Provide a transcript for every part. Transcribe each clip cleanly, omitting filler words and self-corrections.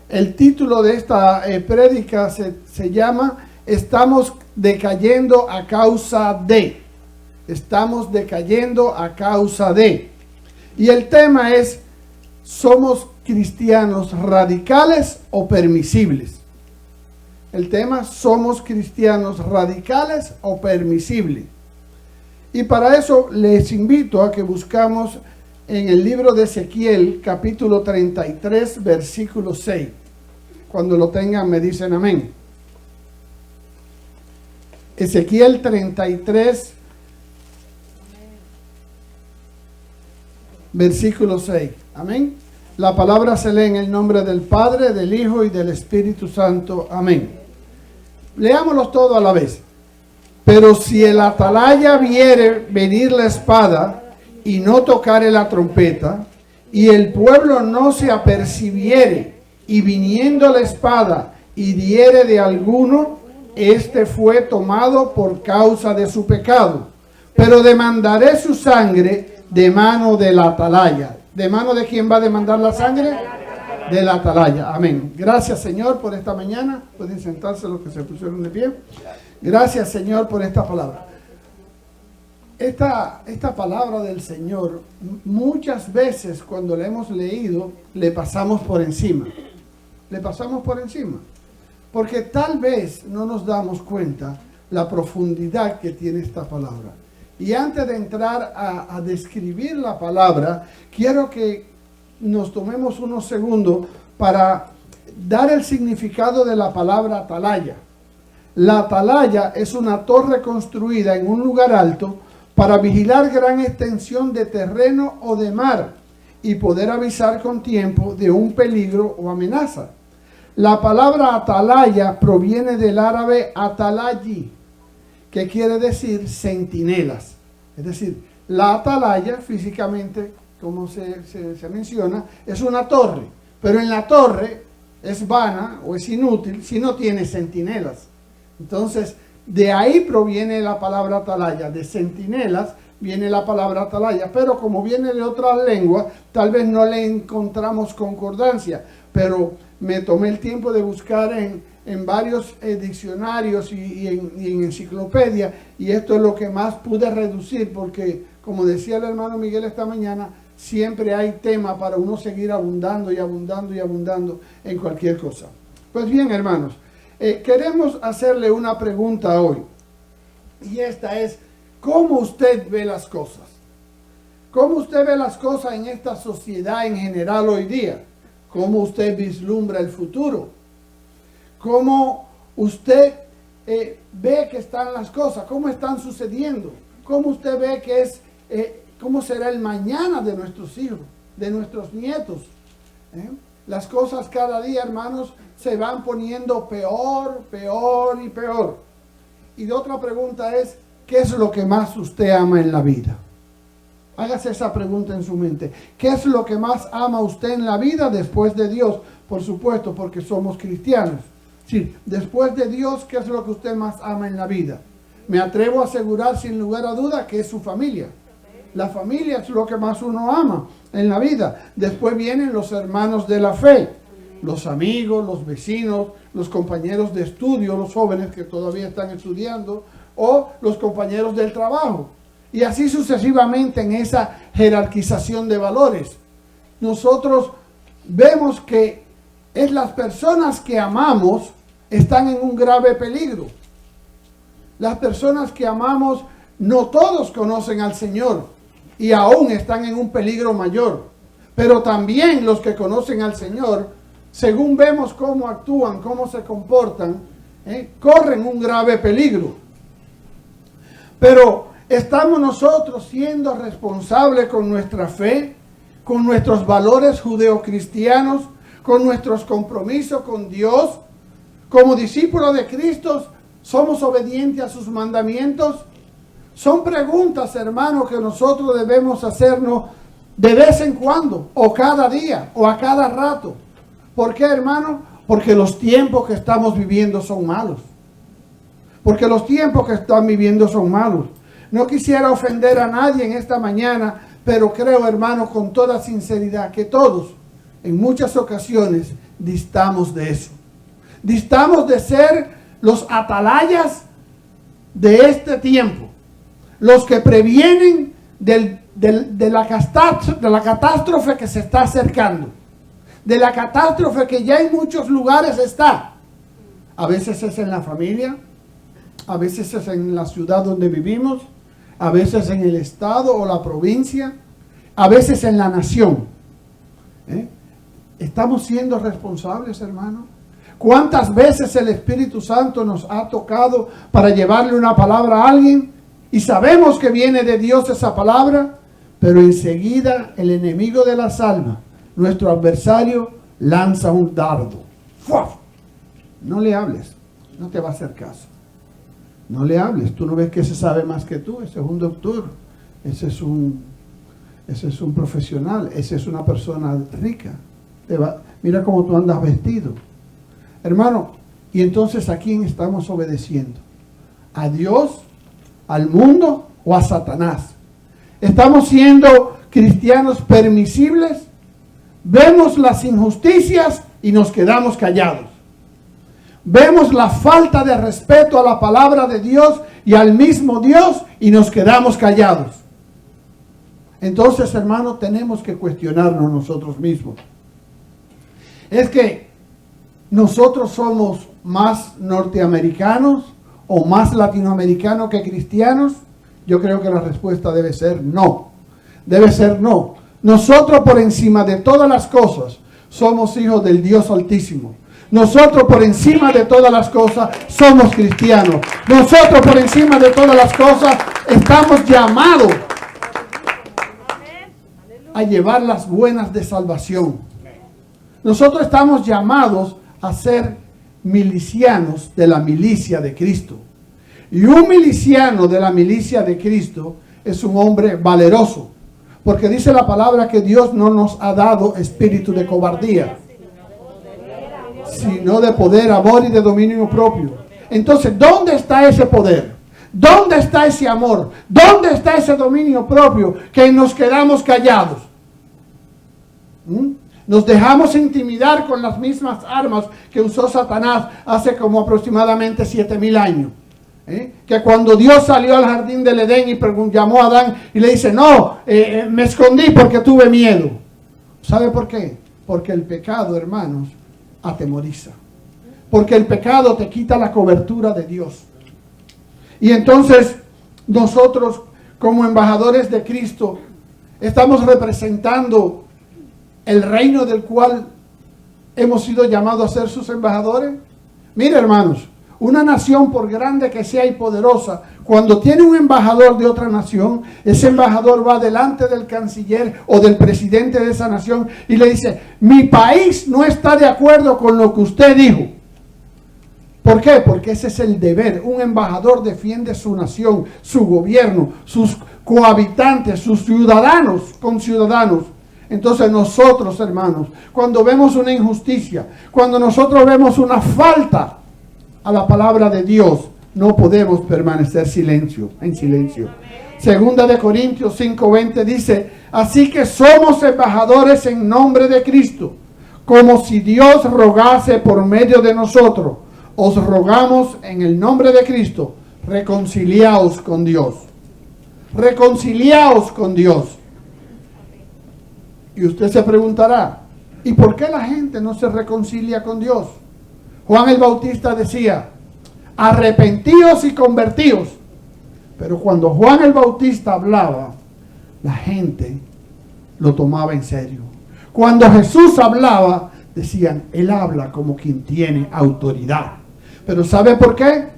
El título de esta prédica se llama Estamos decayendo a causa de. Estamos decayendo a causa de. Y el tema es, ¿somos cristianos radicales o permisibles? El tema, ¿somos cristianos radicales o permisibles? Y para eso les invito a que buscamos en el libro de Ezequiel, capítulo 33, versículo 6. Cuando lo tengan me dicen amén. Ezequiel 33, versículo 6. Amén. La palabra se lee en el nombre del Padre, del Hijo y del Espíritu Santo. Amén. Leámoslos todos a la vez. Pero si el atalaya viere venir la espada y no tocare la trompeta, y el pueblo no se apercibiere, y viniendo la espada hiriere de alguno, este fue tomado por causa de su pecado. Pero demandaré su sangre de mano del atalaya. ¿De mano de quién va a demandar la sangre? Del atalaya. Amén. Gracias, Señor, por esta mañana. Pueden sentarse los que se pusieron de pie. Gracias, Señor, por esta palabra. Esta palabra del Señor, muchas veces cuando la hemos leído, le pasamos por encima. Le pasamos por encima. Porque tal vez no nos damos cuenta la profundidad que tiene esta palabra. Y antes de entrar a describir la palabra, quiero que nos tomemos unos segundos para dar el significado de la palabra atalaya. La atalaya es una torre construida en un lugar alto para vigilar gran extensión de terreno o de mar y poder avisar con tiempo de un peligro o amenaza. La palabra atalaya proviene del árabe atalayi, que quiere decir centinelas. Es decir, la atalaya físicamente, como se menciona, es una torre, pero en la torre es vana o es inútil si no tiene centinelas. Entonces, de ahí proviene la palabra atalaya, de centinelas viene la palabra atalaya, pero como viene de otra lengua, tal vez no le encontramos concordancia, pero me tomé el tiempo de buscar en varios diccionarios y en enciclopedia, y esto es lo que más pude reducir, porque como decía el hermano Miguel esta mañana, siempre hay tema para uno seguir abundando y abundando y abundando en cualquier cosa. Pues bien, hermanos, queremos hacerle una pregunta hoy, y esta es, ¿cómo usted ve las cosas? ¿Cómo usted ve las cosas en esta sociedad en general hoy día? ¿Cómo usted vislumbra el futuro? ¿Cómo usted ve que están las cosas? ¿Cómo están sucediendo? ¿Cómo usted ve que es, cómo será el mañana de nuestros hijos, de nuestros nietos? Las cosas cada día, hermanos, se van poniendo peor, peor y peor. Y la otra pregunta es, ¿qué es lo que más usted ama en la vida? Hágase esa pregunta en su mente. ¿Qué es lo que más ama usted en la vida después de Dios? Por supuesto, porque somos cristianos. Sí, después de Dios, ¿qué es lo que usted más ama en la vida? Me atrevo a asegurar sin lugar a duda que es su familia. La familia es lo que más uno ama en la vida. Después vienen los hermanos de la fe, los amigos, los vecinos, los compañeros de estudio, los jóvenes que todavía están estudiando, o los compañeros del trabajo. Y así sucesivamente en esa jerarquización de valores. Nosotros vemos que es las personas que amamos están en un grave peligro. Las personas que amamos, no todos conocen al Señor y aún están en un peligro mayor. Pero también los que conocen al Señor, según vemos cómo actúan, cómo se comportan, corren un grave peligro. Pero ¿estamos nosotros siendo responsables con nuestra fe, con nuestros valores judeocristianos, con nuestros compromisos con Dios? Como discípulos de Cristo, ¿somos obedientes a sus mandamientos? Son preguntas, hermanos, que nosotros debemos hacernos de vez en cuando, o cada día, o a cada rato. ¿Por qué, hermano? Porque los tiempos que estamos viviendo son malos. Porque los tiempos que están viviendo son malos. No quisiera ofender a nadie en esta mañana, pero creo, hermano, con toda sinceridad, que todos, en muchas ocasiones, distamos de eso. Distamos de ser los atalayas de este tiempo, los que previenen de la catástrofe que se está acercando, de la catástrofe que ya en muchos lugares está. A veces es en la familia, a veces es en la ciudad donde vivimos, a veces en el estado o la provincia, a veces en la nación. ¿Estamos siendo responsables, hermano? ¿Cuántas veces el Espíritu Santo nos ha tocado para llevarle una palabra a alguien y sabemos que viene de Dios esa palabra, pero enseguida el enemigo de las almas, nuestro adversario, lanza un dardo? ¡Fua! No le hables, no te va a hacer caso. No le hables, tú no ves que ese sabe más que tú, ese es un doctor, ese es un profesional, ese es una persona rica. Mira cómo tú andas vestido. Hermano, y entonces ¿a quién estamos obedeciendo? ¿A Dios, al mundo o a Satanás? ¿Estamos siendo cristianos permisibles? Vemos las injusticias y nos quedamos callados. Vemos la falta de respeto a la palabra de Dios y al mismo Dios y nos quedamos callados. Entonces, hermano, tenemos que cuestionarnos nosotros mismos. Es que nosotros somos más norteamericanos o más latinoamericanos que cristianos. Yo creo que la respuesta debe ser no. Debe ser no. Nosotros por encima de todas las cosas somos hijos del Dios Altísimo. Nosotros por encima de todas las cosas somos cristianos. Nosotros por encima de todas las cosas estamos llamados a llevar las buenas de salvación. Nosotros estamos llamados a ser milicianos de la milicia de Cristo. Y un miliciano de la milicia de Cristo es un hombre valeroso. Porque dice la palabra que Dios no nos ha dado espíritu de cobardía, sino de poder, amor y de dominio propio. Entonces, ¿dónde está ese poder? ¿Dónde está ese amor? ¿Dónde está ese dominio propio que nos quedamos callados? Nos dejamos intimidar con las mismas armas que usó Satanás hace como aproximadamente 7,000 años. Que cuando Dios salió al jardín del Edén y llamó a Adán y le dice, no, me escondí porque tuve miedo. ¿Sabe por qué? Porque el pecado, hermanos, atemoriza. Porque el pecado te quita la cobertura de Dios. Y entonces nosotros como embajadores de Cristo estamos representando el reino del cual hemos sido llamados a ser sus embajadores. Mire, hermanos, una nación, por grande que sea y poderosa, cuando tiene un embajador de otra nación, ese embajador va delante del canciller o del presidente de esa nación y le dice, mi país no está de acuerdo con lo que usted dijo. ¿Por qué? Porque ese es el deber. Un embajador defiende su nación, su gobierno, sus cohabitantes, sus ciudadanos, conciudadanos. Entonces nosotros, hermanos, cuando vemos una injusticia, cuando nosotros vemos una falta a la palabra de Dios, no podemos permanecer en silencio. Segunda de Corintios 5:20 dice, así que somos embajadores en nombre de Cristo, como si Dios rogase por medio de nosotros. Os rogamos en el nombre de Cristo, reconciliaos con Dios. Reconciliaos con Dios. Y usted se preguntará, ¿y por qué la gente no se reconcilia con Dios? Juan el Bautista decía, arrepentíos y convertíos. Pero cuando Juan el Bautista hablaba, la gente lo tomaba en serio. Cuando Jesús hablaba, decían, él habla como quien tiene autoridad. Pero ¿sabe por qué?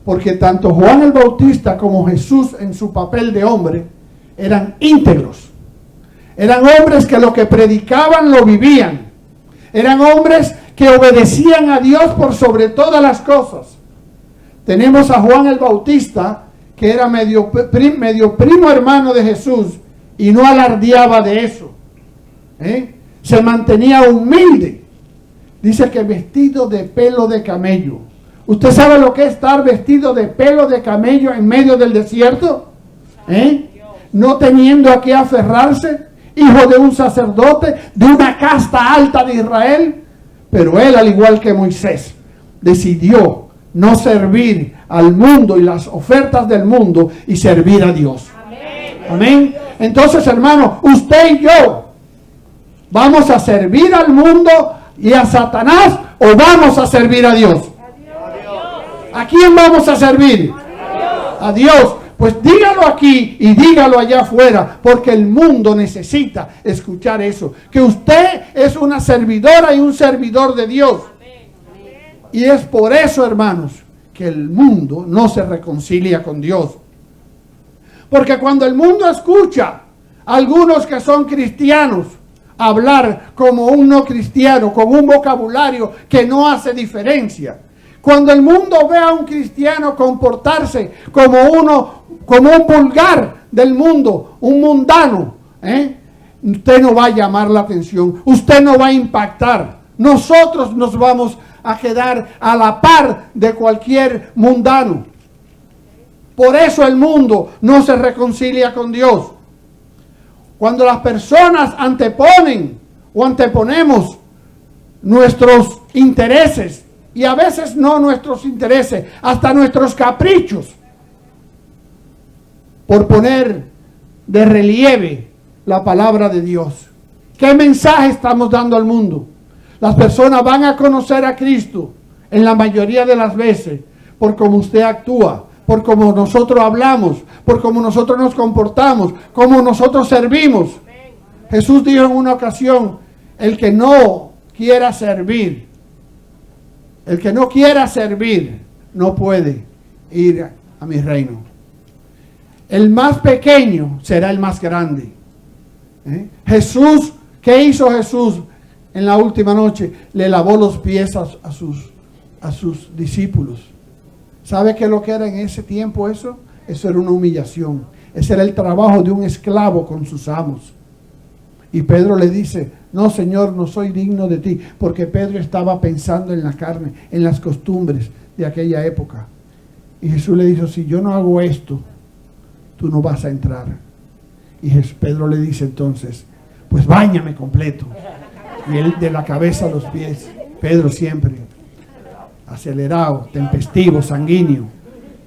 Porque tanto Juan el Bautista como Jesús en su papel de hombre eran íntegros. Eran hombres que lo que predicaban lo vivían. Eran hombres que obedecían a Dios por sobre todas las cosas. Tenemos a Juan el Bautista, que era medio primo hermano de Jesús, y no alardeaba de eso. Se mantenía humilde. Dice que vestido de pelo de camello. ¿Usted sabe lo que es estar vestido de pelo de camello en medio del desierto? No teniendo a qué aferrarse. Hijo de un sacerdote, de una casta alta de Israel. Pero él, al igual que Moisés, decidió no servir al mundo y las ofertas del mundo y servir a Dios. Amén. Entonces, hermano, usted y yo vamos a servir al mundo y a Satanás, o vamos a servir a Dios. ¿A quién vamos a servir? A Dios. Pues dígalo aquí y dígalo allá afuera, porque el mundo necesita escuchar eso, que usted es una servidora y un servidor de Dios. Y es por eso, hermanos, que el mundo no se reconcilia con Dios. Porque cuando el mundo escucha a algunos que son cristianos hablar como un no cristiano, con un vocabulario que no hace diferencia, cuando el mundo ve a un cristiano comportarse como un vulgar del mundo, un mundano, usted no va a llamar la atención, usted no va a impactar. Nosotros nos vamos a quedar a la par de cualquier mundano. Por eso el mundo no se reconcilia con Dios. Cuando las personas anteponen o anteponemos nuestros intereses, y a veces no nuestros intereses, hasta nuestros caprichos, por poner de relieve la palabra de Dios. ¿Qué mensaje estamos dando al mundo? Las personas van a conocer a Cristo en la mayoría de las veces por cómo usted actúa, por cómo nosotros hablamos, por cómo nosotros nos comportamos, cómo nosotros servimos. Jesús dijo en una ocasión, el que no quiera servir no puede ir a mi reino. El más pequeño será el más grande. Jesús, ¿qué hizo Jesús en la última noche? Le lavó los pies a sus discípulos. ¿Sabe qué es lo que era en ese tiempo eso? Eso era una humillación. Ese era el trabajo de un esclavo con sus amos. Y Pedro le dice, no, Señor, no soy digno de ti. Porque Pedro estaba pensando en la carne, en las costumbres de aquella época. Y Jesús le dijo, si yo no hago esto, tú no vas a entrar. Y Pedro le dice entonces, pues báñame completo. Y él de la cabeza a los pies. Pedro siempre acelerado, tempestivo, sanguíneo.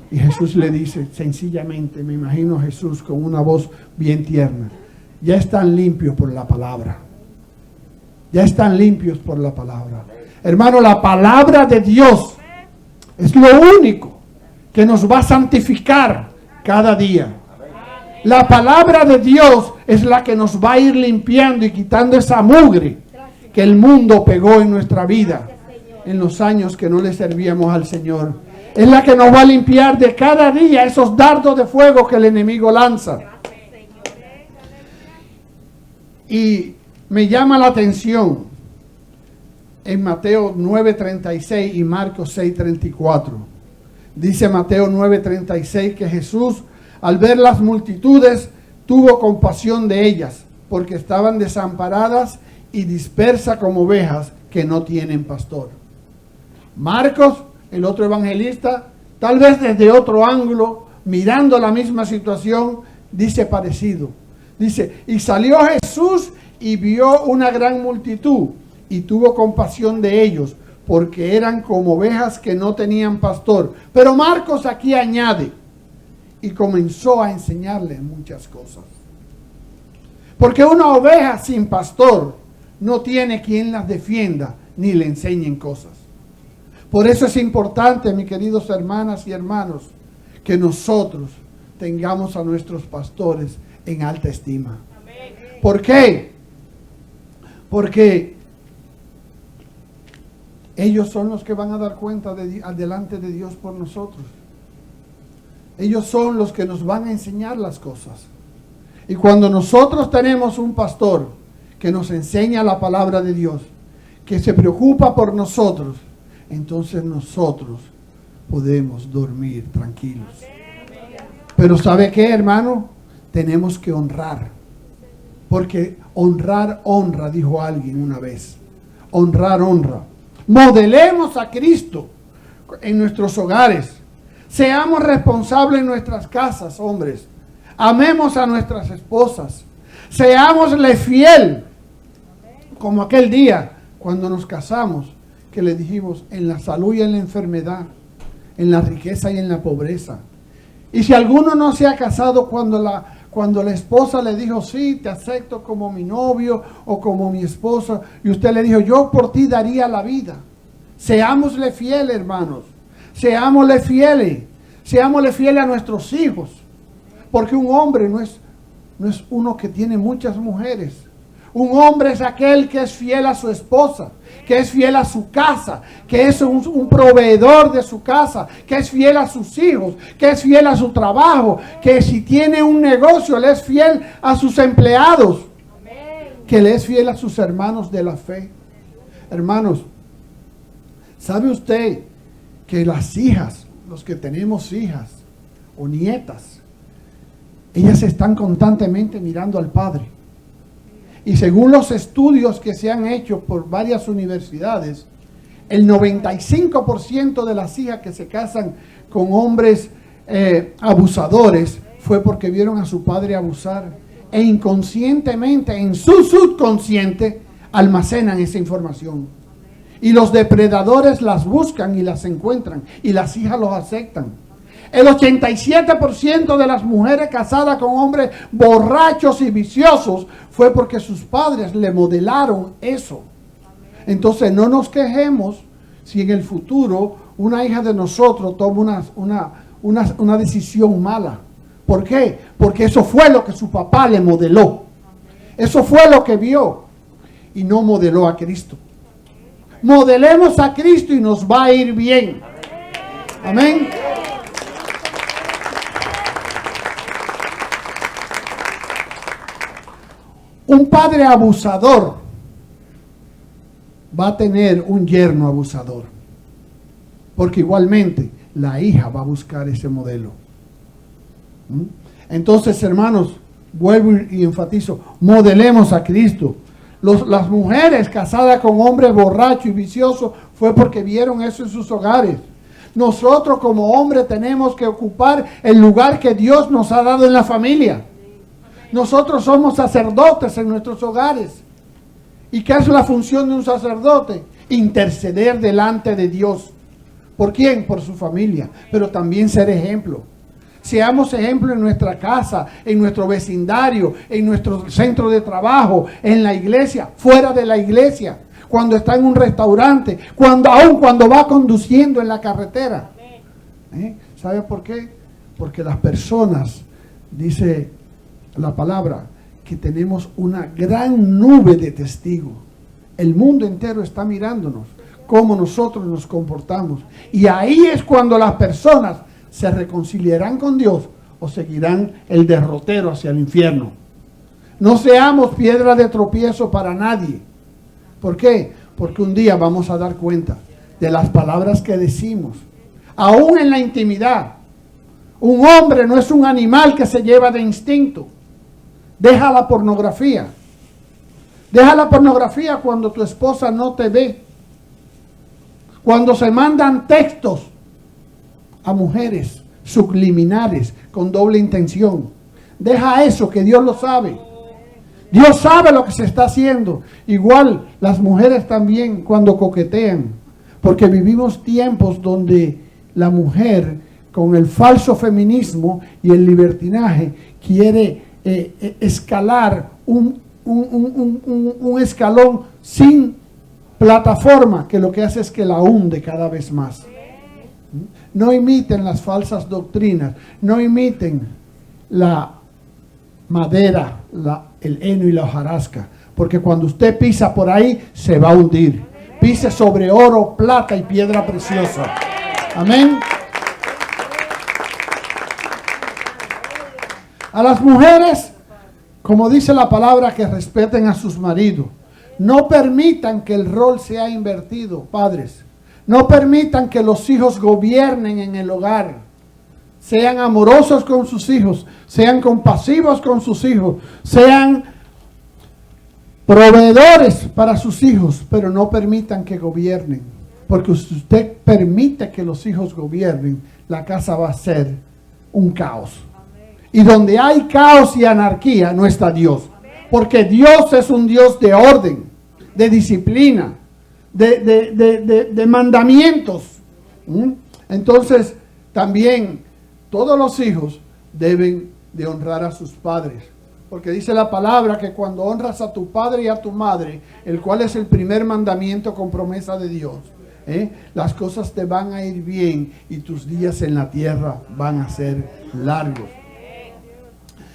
Y Jesús le dice sencillamente, me imagino a Jesús con una voz bien tierna, ya están limpios por la palabra. Ya están limpios por la palabra. Hermano, la palabra de Dios es lo único que nos va a santificar cada día. La palabra de Dios es la que nos va a ir limpiando y quitando esa mugre que el mundo pegó en nuestra vida en los años que no le servíamos al Señor. Es la que nos va a limpiar de cada día esos dardos de fuego que el enemigo lanza. Y me llama la atención en Mateo 9:36 y Marcos 6:34. Dice Mateo 9:36 que Jesús, al ver las multitudes, tuvo compasión de ellas, porque estaban desamparadas y dispersas como ovejas que no tienen pastor. Marcos, el otro evangelista, tal vez desde otro ángulo, mirando la misma situación, dice parecido. Dice, y salió Jesús y vio una gran multitud y tuvo compasión de ellos, porque eran como ovejas que no tenían pastor. Pero Marcos aquí añade, y comenzó a enseñarles muchas cosas. Porque una oveja sin pastor no tiene quien las defienda ni le enseñen cosas. Por eso es importante, mis queridos hermanas y hermanos, que nosotros tengamos a nuestros pastores en alta estima. ¿Por qué? Porque ellos son los que van a dar cuenta delante de Dios por nosotros. Ellos son los que nos van a enseñar las cosas. Y cuando nosotros tenemos un pastor que nos enseña la palabra de Dios, que se preocupa por nosotros, entonces nosotros podemos dormir tranquilos. Pero ¿sabe qué, hermano? Tenemos que honrar. Porque honrar honra, dijo alguien una vez. Honrar honra. Modelemos a Cristo en nuestros hogares. Seamos responsables en nuestras casas, hombres. Amemos a nuestras esposas. Seámosle fiel. Como aquel día, cuando nos casamos, que le dijimos en la salud y en la enfermedad, en la riqueza y en la pobreza. Y si alguno no se ha casado cuando la esposa le dijo, sí, te acepto como mi novio o como mi esposa, y usted le dijo, yo por ti daría la vida. Seámosle fieles, hermanos. Seámosle fieles. Seámosle fieles a nuestros hijos. Porque un hombre no es uno que tiene muchas mujeres. Un hombre es aquel que es fiel a su esposa, que es fiel a su casa, que es un proveedor de su casa, que es fiel a sus hijos, que es fiel a su trabajo, que si tiene un negocio, le es fiel a sus empleados, que le es fiel a sus hermanos de la fe. Hermanos, ¿sabe usted que las hijas, los que tenemos hijas o nietas, ellas están constantemente mirando al padre? Y según los estudios que se han hecho por varias universidades, el 95% de las hijas que se casan con hombres abusadores fue porque vieron a su padre abusar. E inconscientemente, en su subconsciente, almacenan esa información. Y los depredadores las buscan y las encuentran. Y las hijas los aceptan. El 87% de las mujeres casadas con hombres borrachos y viciosos fue porque sus padres le modelaron eso. Entonces no nos quejemos si en el futuro una hija de nosotros toma una decisión mala. ¿Por qué? Porque eso fue lo que su papá le modeló. Eso fue lo que vio y no modeló a Cristo. Modelemos a Cristo y nos va a ir bien. Amén. Un padre abusador va a tener un yerno abusador. Porque igualmente la hija va a buscar ese modelo. Entonces, hermanos, vuelvo y enfatizo, modelemos a Cristo. Las mujeres casadas con hombres borrachos y viciosos fue porque vieron eso en sus hogares. Nosotros como hombres tenemos que ocupar el lugar que Dios nos ha dado en la familia. Nosotros somos sacerdotes en nuestros hogares. ¿Y qué es la función de un sacerdote? Interceder delante de Dios. ¿Por quién? Por su familia, pero también ser ejemplo. Seamos ejemplo en nuestra casa, en nuestro vecindario, en nuestro centro de trabajo, en la iglesia, fuera de la iglesia, cuando está en un restaurante, aún cuando va conduciendo en la carretera. ¿Sabe por qué? Porque las personas, dice la palabra, que tenemos una gran nube de testigos. El mundo entero está mirándonos, cómo nosotros nos comportamos. Y ahí es cuando las personas se reconciliarán con Dios o seguirán el derrotero hacia el infierno. No seamos piedra de tropiezo para nadie. ¿Por qué? Porque un día vamos a dar cuenta de las palabras que decimos. Aún en la intimidad. Un hombre no es un animal que se lleva de instinto. Deja la pornografía. Deja la pornografía cuando tu esposa no te ve. Cuando se mandan textos a mujeres subliminales con doble intención. Deja eso, que Dios lo sabe. Dios sabe lo que se está haciendo. Igual las mujeres también cuando coquetean. Porque vivimos tiempos donde la mujer con el falso feminismo y el libertinaje quiere escalar un escalón sin plataforma, que lo que hace es que la hunde cada vez más. No imiten las falsas doctrinas, no imiten la madera, el heno y la hojarasca, porque cuando usted pisa por ahí se va a hundir. Pise sobre oro, plata y piedra preciosa. Amén. A las mujeres, como dice la palabra, que respeten a sus maridos. No permitan que el rol sea invertido, padres. No permitan que los hijos gobiernen en el hogar. Sean amorosos con sus hijos, sean compasivos con sus hijos, sean proveedores para sus hijos, pero no permitan que gobiernen. Porque si usted permite que los hijos gobiernen, la casa va a ser un caos. Y donde hay caos y anarquía, no está Dios. Porque Dios es un Dios de orden, de disciplina. de mandamientos. Entonces, también todos los hijos deben de honrar a sus padres. Porque dice la palabra que cuando honras a tu padre y a tu madre, el cual es el primer mandamiento con promesa de Dios, las cosas te van a ir bien y tus días en la tierra van a ser largos.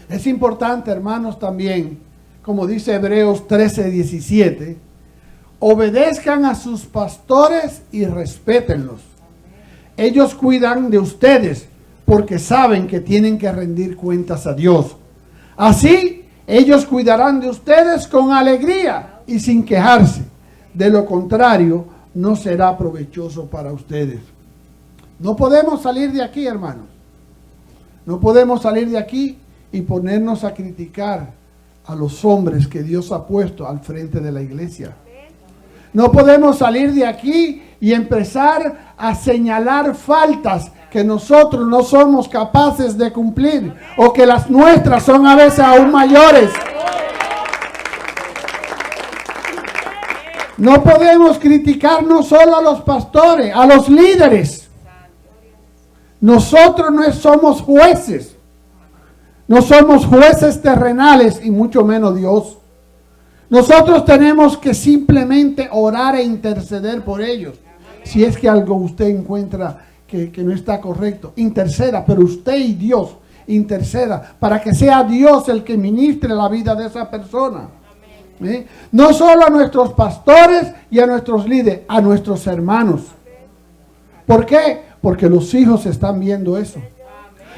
Es importante, hermanos, también, como dice Hebreos 13:17, obedezcan a sus pastores y respétenlos. Ellos cuidan de ustedes porque saben que tienen que rendir cuentas a Dios. Así, ellos cuidarán de ustedes con alegría y sin quejarse. De lo contrario, no será provechoso para ustedes. No podemos salir de aquí, hermanos. No podemos salir de aquí y ponernos a criticar a los hombres que Dios ha puesto al frente de la iglesia. No podemos salir de aquí y empezar a señalar faltas que nosotros no somos capaces de cumplir, o que las nuestras son a veces aún mayores. No podemos criticar no solo a los pastores, a los líderes. Nosotros no somos jueces. No somos jueces terrenales y mucho menos Dios. Nosotros tenemos que simplemente orar e interceder por ellos. Si es que algo usted encuentra que no está correcto, interceda, pero usted y Dios interceda para que sea Dios el que ministre la vida de esa persona. No solo a nuestros pastores y a nuestros líderes, a nuestros hermanos. ¿Por qué? Porque los hijos están viendo eso.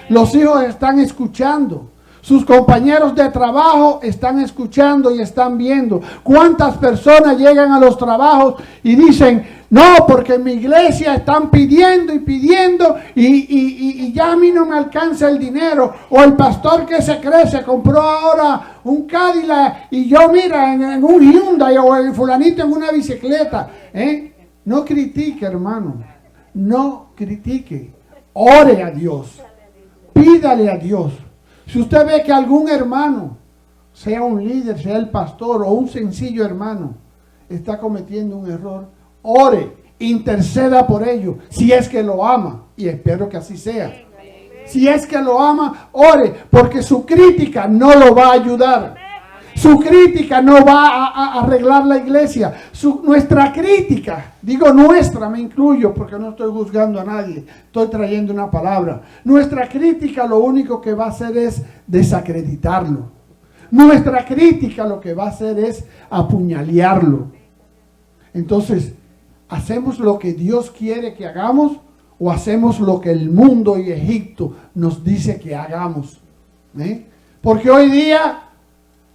Los hijos están escuchando. Sus compañeros de trabajo están escuchando y están viendo. ¿Cuántas personas llegan a los trabajos y dicen, no, porque en mi iglesia están pidiendo y pidiendo y ya a mí no me alcanza el dinero? O el pastor que se cree se compró ahora un Cadillac y yo mira en un Hyundai, o el fulanito en una bicicleta. No critique, hermano. No critique. Ore a Dios. Pídale a Dios. Si usted ve que algún hermano, sea un líder, sea el pastor o un sencillo hermano, está cometiendo un error, ore, interceda por ello, si es que lo ama, y espero que así sea. Si es que lo ama, ore, porque su crítica no lo va a ayudar. Su crítica no va a arreglar la iglesia. Nuestra crítica, digo nuestra, me incluyo porque no estoy juzgando a nadie, estoy trayendo una palabra. Nuestra crítica lo único que va a hacer es desacreditarlo. Nuestra crítica lo que va a hacer es apuñalearlo. Entonces, ¿hacemos lo que Dios quiere que hagamos o hacemos lo que el mundo y Egipto nos dice que hagamos? Porque hoy día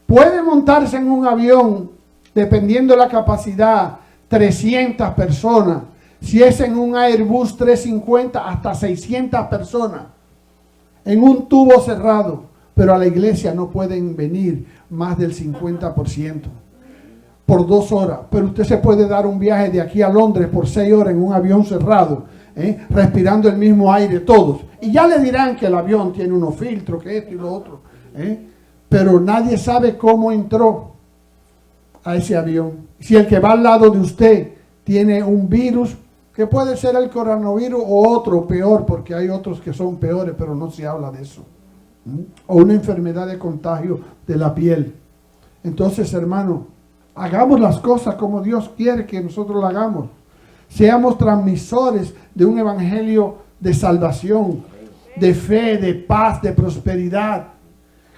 puede montarse en un avión, dependiendo de la capacidad, 300 personas. Si es en un Airbus 350, hasta 600 personas. En un tubo cerrado. Pero a la iglesia no pueden venir más del 50%. Por 2 horas. Pero usted se puede dar un viaje de aquí a Londres por 6 horas en un avión cerrado. Respirando el mismo aire todos. Y ya le dirán que el avión tiene unos filtros, que esto y lo otro. Pero nadie sabe cómo entró a ese avión. Si el que va al lado de usted tiene un virus, que puede ser el coronavirus o otro peor, porque hay otros que son peores, pero no se habla de eso. O una enfermedad de contagio de la piel. Entonces, hermano, hagamos las cosas como Dios quiere que nosotros las hagamos. Seamos transmisores de un evangelio de salvación, de fe, de paz, de prosperidad.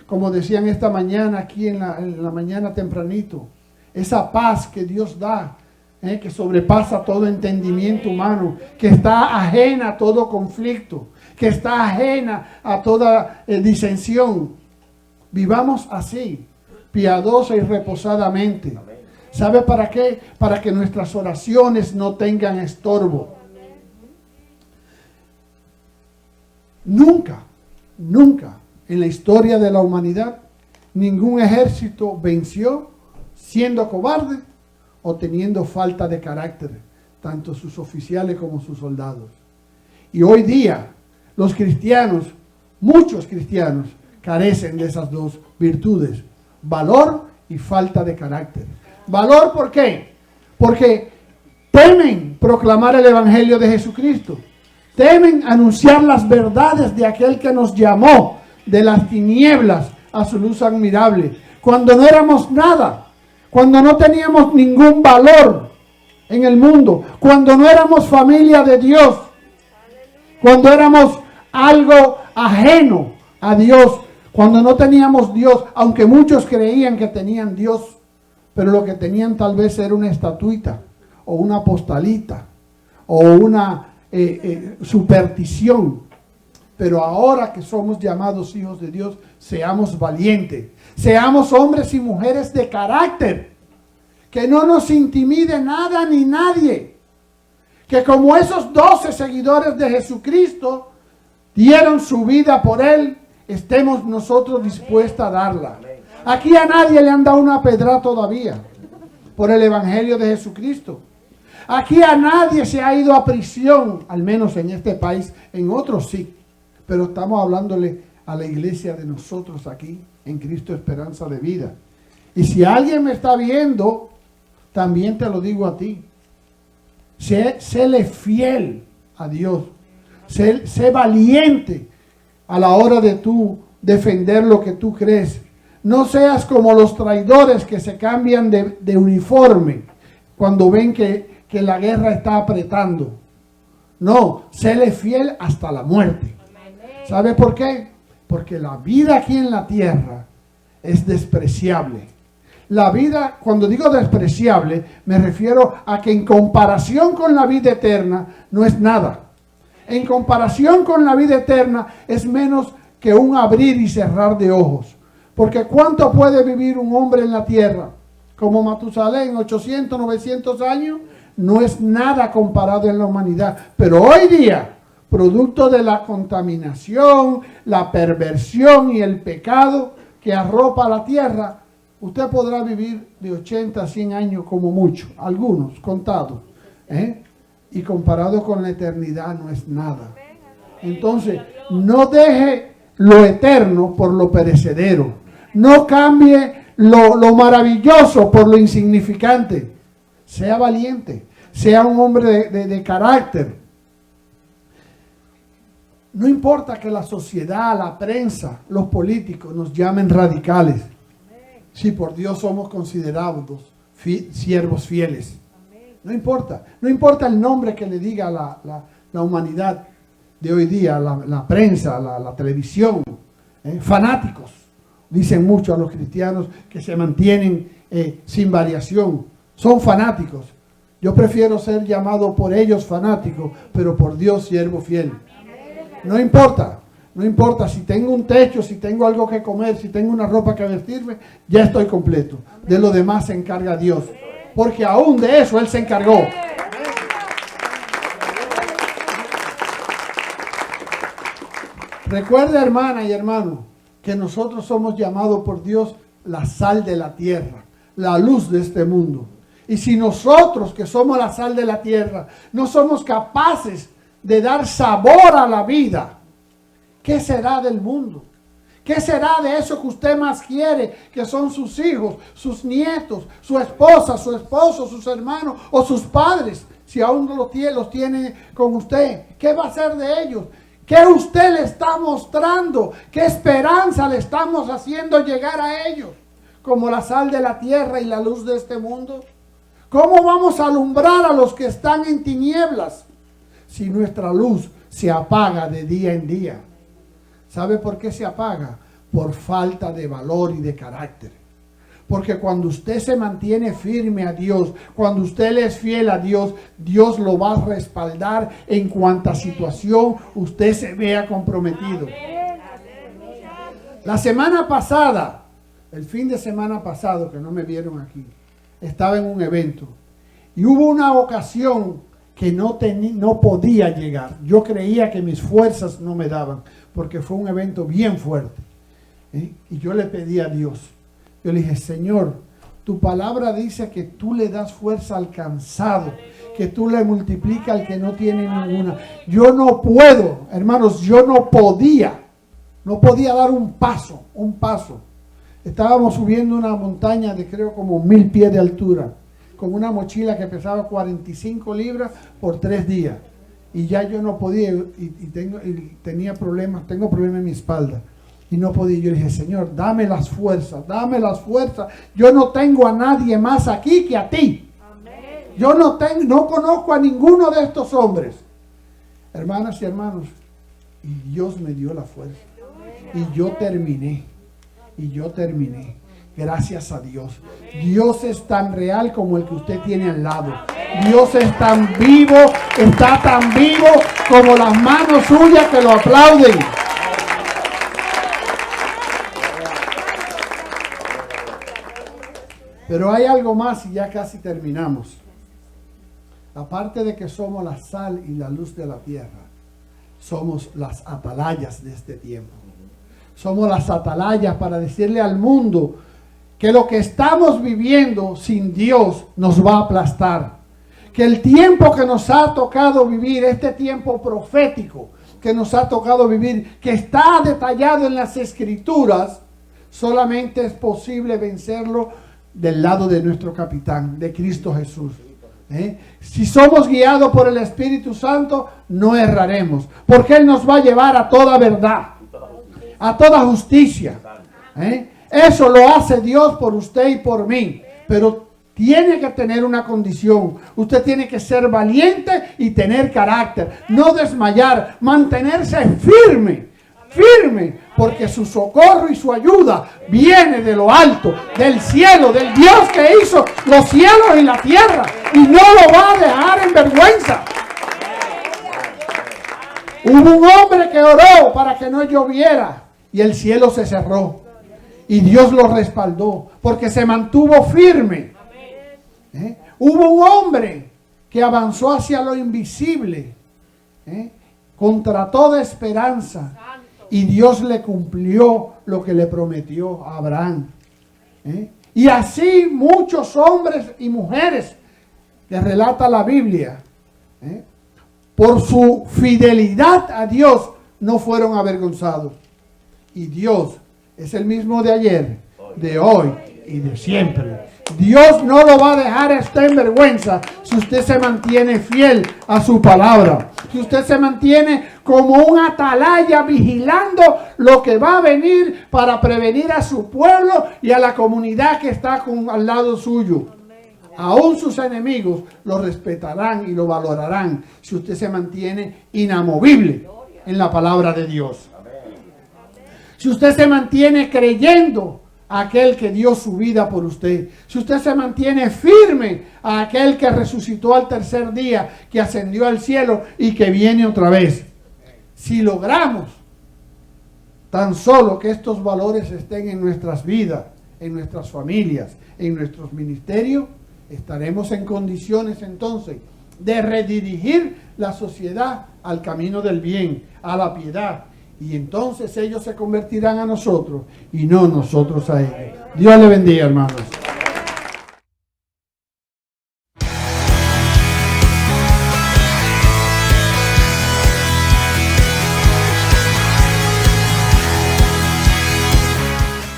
Como decían esta mañana aquí en la mañana tempranito, esa paz que Dios da, que sobrepasa todo entendimiento humano, que está ajena a todo conflicto, que está ajena a toda disensión. Vivamos así, piadosa y reposadamente. ¿Sabe para qué? Para que nuestras oraciones no tengan estorbo. Nunca en la historia de la humanidad, ningún ejército venció siendo cobarde o teniendo falta de carácter, tanto sus oficiales como sus soldados. Y hoy día, los cristianos, muchos cristianos, carecen de esas dos virtudes, valor y falta de carácter. Valor, ¿por qué? Porque temen proclamar el Evangelio de Jesucristo. Temen anunciar las verdades de aquel que nos llamó de las tinieblas a su luz admirable. Cuando no éramos nada, cuando no teníamos ningún valor en el mundo, cuando no éramos familia de Dios, cuando éramos algo ajeno a Dios, cuando no teníamos Dios, aunque muchos creían que tenían Dios, pero lo que tenían tal vez era una estatuita o una postalita o una superstición. Pero ahora que somos llamados hijos de Dios, seamos valientes, seamos hombres y mujeres de carácter, que no nos intimide nada ni nadie, que como esos 12 seguidores de Jesucristo dieron su vida por Él, estemos nosotros dispuestos a darla. Aquí a nadie le han dado una pedra todavía por el Evangelio de Jesucristo. Aquí a nadie se ha ido a prisión, al menos en este país, en otros sí. Pero estamos hablándole a la iglesia de nosotros aquí, en Cristo Esperanza de Vida. Y si alguien me está viendo, también te lo digo a ti. Séle fiel a Dios. Sé valiente a la hora de tú defender lo que tú crees. No seas como los traidores que se cambian de uniforme cuando ven que la guerra está apretando. No, séle fiel hasta la muerte. ¿Sabe por qué? Porque la vida aquí en la tierra es despreciable. La vida, cuando digo despreciable, me refiero a que en comparación con la vida eterna no es nada. En comparación con la vida eterna es menos que un abrir y cerrar de ojos. Porque ¿cuánto puede vivir un hombre en la tierra? Como Matusalén, 800, 900 años, no es nada comparado en la humanidad. Pero hoy día, producto de la contaminación, la perversión y el pecado que arropa la tierra, usted podrá vivir de 80 a 100 años como mucho, algunos contados, y comparado con la eternidad no es nada. Entonces, no deje lo eterno por lo perecedero. No cambie lo maravilloso por lo insignificante. Sea valiente, sea un hombre de carácter. No importa que la sociedad, la prensa, los políticos nos llamen radicales. Si por Dios somos considerados siervos fieles. No importa el nombre que le diga la humanidad de hoy día, la prensa, la televisión, fanáticos. Dicen mucho a los cristianos que se mantienen sin variación. Son fanáticos. Yo prefiero ser llamado por ellos fanático, pero por Dios siervo fiel. No importa si tengo un techo, si tengo algo que comer, si tengo una ropa que vestirme, ya estoy completo. De lo demás se encarga Dios. Porque aún de eso Él se encargó. Recuerda, hermana y hermano, que nosotros somos llamados por Dios la sal de la tierra, la luz de este mundo. Y si nosotros, que somos la sal de la tierra, no somos capaces de dar sabor a la vida, ¿qué será del mundo? ¿Qué será de eso que usted más quiere, que son sus hijos, sus nietos, su esposa, su esposo, sus hermanos o sus padres? Si aún no los tiene con usted, ¿qué va a hacer de ellos? ¿Qué usted le está mostrando? ¿Qué esperanza le estamos haciendo llegar a ellos? Como la sal de la tierra y la luz de este mundo. ¿Cómo vamos a alumbrar a los que están en tinieblas si nuestra luz se apaga de día en día? ¿Sabe por qué se apaga? Por falta de valor y de carácter. Porque cuando usted se mantiene firme a Dios, cuando usted le es fiel a Dios, Dios lo va a respaldar en cuanta situación usted se vea comprometido. La semana pasada, el fin de semana pasado, que no me vieron aquí, estaba en un evento y hubo una ocasión que no podía llegar. Yo creía que mis fuerzas no me daban, porque fue un evento bien fuerte. Y yo le pedí a Dios. Yo le dije, Señor, tu palabra dice que tú le das fuerza al cansado, que tú le multiplicas al que no tiene ninguna. Yo no puedo, hermanos, yo no podía dar un paso. Estábamos subiendo una montaña de creo como 1000 pies de altura. con una mochila que pesaba 45 libras por 3 días. Y ya yo no podía, tengo problemas en mi espalda. Y no podía. Yo dije, Señor, dame las fuerzas, dame las fuerzas. Yo no tengo a nadie más aquí que a ti. Amén. Yo no conozco a ninguno de estos hombres. Hermanas y hermanos, y Dios me dio la fuerza. Y yo terminé. Gracias a Dios. Dios es tan real como el que usted tiene al lado. Dios es tan vivo, está tan vivo como las manos suyas que lo aplauden. Pero hay algo más y ya casi terminamos. Aparte de que somos la sal y la luz de la tierra, somos las atalayas de este tiempo. Somos las atalayas para decirle al mundo que lo que estamos viviendo sin Dios nos va a aplastar. Que el tiempo que nos ha tocado vivir, este tiempo profético que nos ha tocado vivir, que está detallado en las Escrituras, solamente es posible vencerlo del lado de nuestro capitán, de Cristo Jesús. Si somos guiados por el Espíritu Santo, no erraremos, porque Él nos va a llevar a toda verdad, a toda justicia. Eso lo hace Dios por usted y por mí, pero tiene que tener una condición. Usted tiene que ser valiente y tener carácter, no desmayar, mantenerse firme, porque su socorro y su ayuda viene de lo alto, del cielo, del Dios que hizo los cielos y la tierra, y no lo va a dejar en vergüenza. Hubo un hombre que oró para que no lloviera y el cielo se cerró y Dios lo respaldó porque se mantuvo firme. Hubo un hombre que avanzó hacia lo invisible, contra toda esperanza, y Dios le cumplió lo que le prometió a Abraham. Y así muchos hombres y mujeres que relata la Biblia, por su fidelidad a Dios, no fueron avergonzados. Y Dios es el mismo de ayer, de hoy y de siempre. Dios no lo va a dejar a usted en vergüenza si usted se mantiene fiel a su palabra. Si usted se mantiene como un atalaya vigilando lo que va a venir para prevenir a su pueblo y a la comunidad que está al lado suyo. Aún sus enemigos lo respetarán y lo valorarán si usted se mantiene inamovible en la palabra de Dios. Si usted se mantiene creyendo a aquel que dio su vida por usted, si usted se mantiene firme a aquel que resucitó al tercer día, que ascendió al cielo y que viene otra vez. Si logramos tan solo que estos valores estén en nuestras vidas, en nuestras familias, en nuestros ministerios, estaremos en condiciones entonces de redirigir la sociedad al camino del bien, a la piedad. Y entonces ellos se convertirán a nosotros y no nosotros a ellos. Dios le bendiga, hermanos.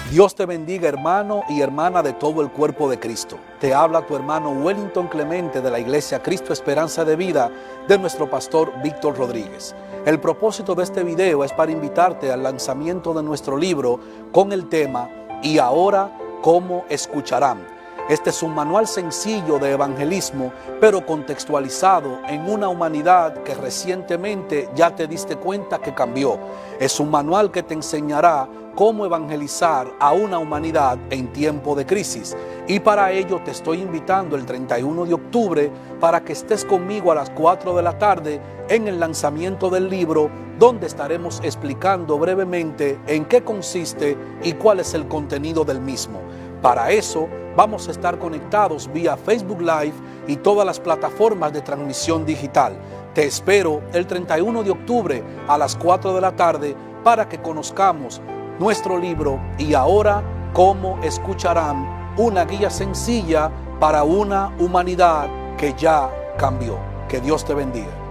Dios te bendiga, hermano y hermana de todo el cuerpo de Cristo. Te habla tu hermano Wellington Clemente de la Iglesia Cristo Esperanza de Vida de nuestro pastor Víctor Rodríguez. El propósito de este video es para invitarte al lanzamiento de nuestro libro con el tema "Y ahora, ¿cómo escucharán?". Este es un manual sencillo de evangelismo, pero contextualizado en una humanidad que recientemente ya te diste cuenta que cambió. Es un manual que te enseñará cómo evangelizar a una humanidad en tiempo de crisis. Y para ello te estoy invitando el 31 de octubre para que estés conmigo a las 4 de la tarde en el lanzamiento del libro, donde estaremos explicando brevemente en qué consiste y cuál es el contenido del mismo. Para eso vamos a estar conectados vía Facebook Live y todas las plataformas de transmisión digital. Te espero el 31 de octubre a las 4 de la tarde para que conozcamos nuestro libro "Y ahora, ¿cómo escucharán?", una guía sencilla para una humanidad que ya cambió. Que Dios te bendiga.